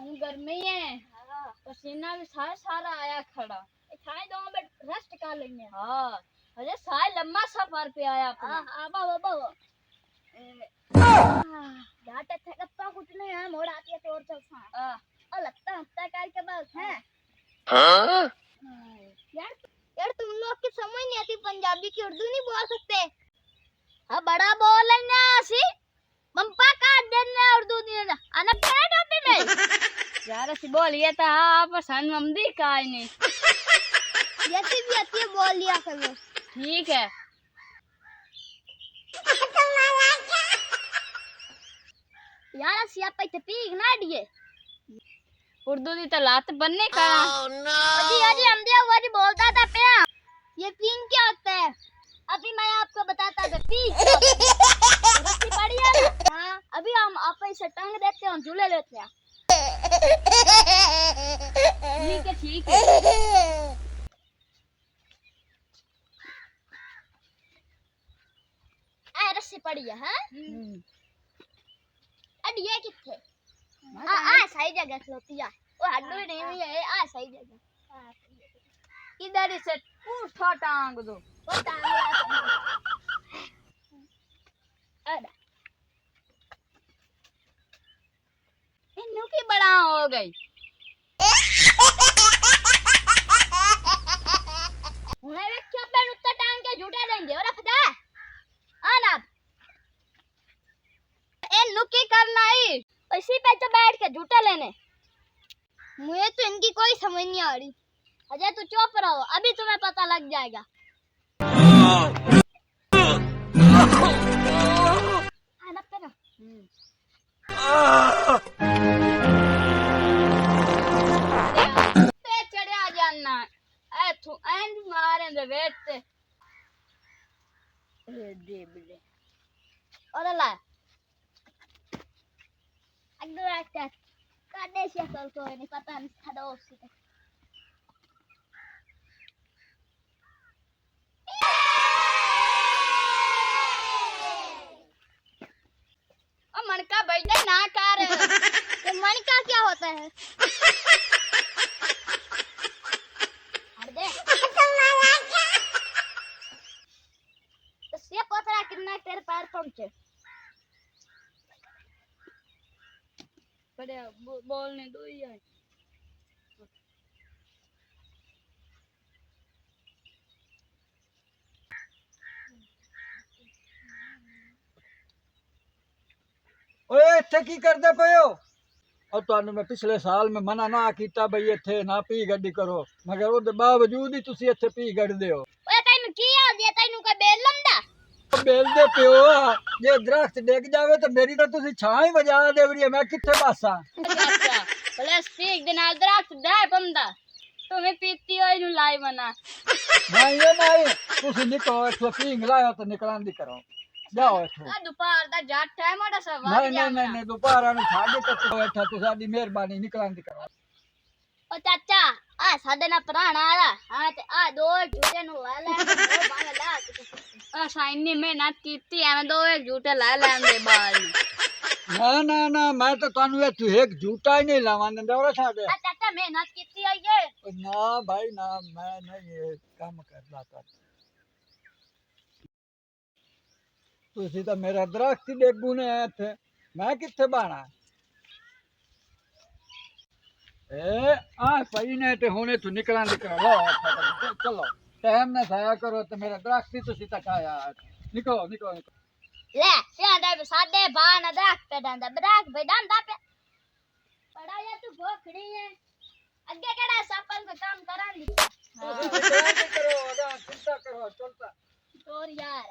हूँ गर्मी है। पसीना भी सारा सारा आया खड़ा। खाए दो बट रेस्ट कर लेंगे। हाँ अरे सारे लम्बा सफर पे आया अपना। बाबा घाटे थे कप्पा कुटने हैं मोड़ आती है तो और चल सा। और लगता हफ्ता काल के बाद हैं। यार यार तुम लोग की समझ नहीं आती पंजाबी की उर्दू नहीं बोल सकते। हाँ बड़ा बोल लेंगे आसी मंपा काट देने उर्दू नहीं ना अनब क्या टोपी में यार ऐसी बोलिए तो आप पसंद मम्मी का ही नहीं जैसी भी आती है बोल लिया करो। ठीक है यार ऐसी आप पे पीक ना दिए उर्दू दी तो लात बनने का। अजी अजी हम दिया वो जी बोलता था पे ये पीक क्या होता है। अभी मैं आपको बताता था पीक रस्सी पड़ी है ना। हाँ अभी हम आप इसे टांग देते हैं झूले लेते हैं। ठीक है ठीक है। आ रस्सी पड़ी है। हाँ अड़ी ये किथे आ सही जगह खलोती है वो हड्डू नहीं है। आ सही जगह इधर से पूछा टांग दो वो टांग अरे इन्नू की बड़ा हो गई। उन्हें रखियो पे उत्तर टांग के झूठे देंगे और रख दे आना इन्नू की करना ही इसी पे तो बैठ के झूठे लेने। मुझे तो इनकी कोई समझ नहीं आ रही। अजय तू चुप रहो अभी तुम्हें पता लग जाएगा। आना पे ना पे चढ़ा जाना ए तू एंड मारे दे वेट ए दे बिले और ला अगर आके काटे से चल तो नहीं पता नहीं था उसी का ओ मनका बैठे ना कर ये मनका क्या होता है। हट दे तो से पता कितना तेरे पैर पहुंचे बड़े बोलने दो ही है। ओए इत्थे की करदे पए हो और ਤੁਹਾਨੂੰ मैं पिछले साल में मना ना कीता बई इत्थे ना पी गड्डी करो मगर ਉਹਦੇ बावजूद ही ਤੁਸੀਂ ਇੱਥੇ ਪੀ ਗੜਦੇ ਹੋ। ਓਏ ਤੈਨੂੰ ਕੀ ਆ ਗਿਆ ਤੈਨੂੰ ਕੋਈ ਬੇਲ ਲੰਦਾ बेलदे पियो जे दरख्त डिग जावे तो मेरी तो ਤੁਸੀਂ ਛਾਂ ਹੀ ਵਜਾ ਦੇਵਰੀ मैं किथे बासा। अच्छा भले स्पीक दे नाल दरख्त दे बंदा तुम्हें पीती हो इनु लाई मना नहीं ਤੁਸੀਂ निकलो इथों पींग लायो तो निकलां दी करो जाओ इथों। आ दोपहर दा जट है मोड़ा सा नहीं दोपहर ਨੂੰ ਛੱਡ ਕੇ ਤੂੰ ਇੱਥੇ ਤੂੰ ਸਾਡੀ ਮਿਹਰਬਾਨੀ ਨਿਕਲਾਂ ਦੀ ਕਰੋ। ओ चाचा आ साडे ना पुराना आला हां ते आ दो झूठे नु ला ले ओ बाने ला आ साइनी मेहनत कीती है मैं दो एक झूठे ला लेंदे बाल ना मैं तो ਤੁਹਾਨੂੰ ਇੱਥੇ ਇੱਕ ਝੂਟਾ ਹੀ ਨਹੀਂ ਲਾਵਾਂ ਦਿੰਦਾ ਉਹ ਸਾਡੇ। आ चाचा मेहनत कीती है ये ना भाई ना मैं नहीं ये काम करदा कर ਤੁਸੀਂ ਤਾਂ ਮੇਰਾ ਦਰਖਤ ਹੀ ਡੇਗੂ ਨੇ ਇੱਥੇ ਮੈਂ ਕਿੱਥੇ ਬਾਣਾ ए आ पई ने ते हुणे तू निकलां दी करो लो चलो टाइम ना जाया करो तो मेरा दरख्त ही तुसी तक आया निकलो ले सेंदा साडे बान दरख्त पे डंदा दरख्त पे डंदा पे पड़ा या तू भोखड़ी है आगे केड़ा सपन को काम करांदी हां करो चिंता करो चलता और यार